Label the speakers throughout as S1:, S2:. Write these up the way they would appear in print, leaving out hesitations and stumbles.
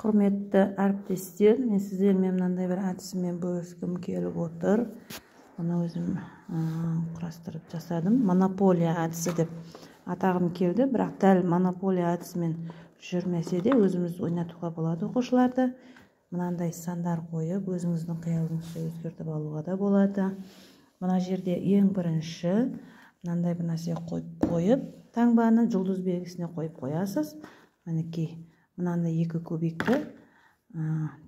S1: Құрметті әріптестер, мен сіздермен мынандай бір әдісімен бөліскім келіп отыр. Оны өзім құрастырып жасадым. Монополия әдісі деп атағым келді, бірақ дәл монополия әдісімен жүрмесе де өзіміз ойнатуға болады оқушыларды. Мынандай сандар қойып, өзіңіздің қиялыңызды өзгертіп алуға да болады. Мына жерде ең бірінші мынандай бір нәрсе қойып, таңбаны жұлдыз белгісіне қойып қоясыз. Мінекей, мынандай екі кубикті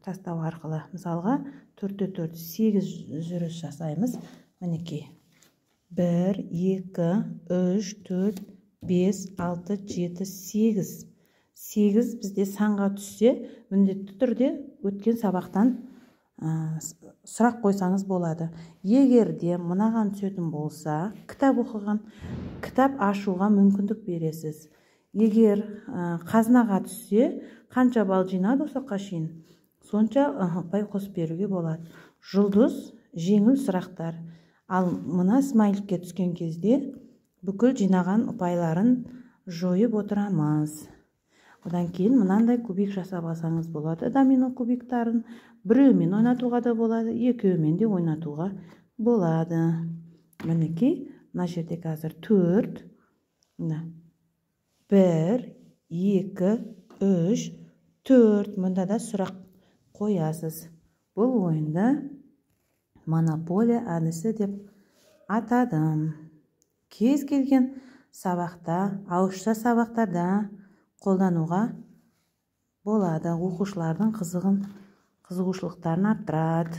S1: тастау арқылы, мысалға 4-4 8 жүріс жасаймыз. Мінекей, 1, 2, 3, 4, 5, 6, 7, 8. 8 бізде санға түссе, міндетті түрде өткен сабақтан сұрақ қойсаңыз болады. Егер де мынаған түсетін болса, кітап оқыған, кітап ашуға мүмкіндік бересіз. Егер қазынаға түссе, қанша балл жинады осықа шейін, сонша ұпай қосып беруге болады. Жұлдыз жеңіл сұрақтар. Ал мына смайликке түскен кезде бүкіл жинаған ұпайларын жойып отырамыз. Одан кейін мынандай кубик жасап алсаңыз болады. Домино кубиктарын біреумен ойнатуға да болады, екеуімен де ойнатуға болады. Мінекей, мына жерде қазір 4, 1, 2, 3, 4. Мұнда да сұрақ қоясыз. Бұл ойынды монополия әдісі деп атадым. Кез келген сабақта, ауызша сабақтарда қолдануға болады. Оқушылардың қызығушылықтарын арттырады.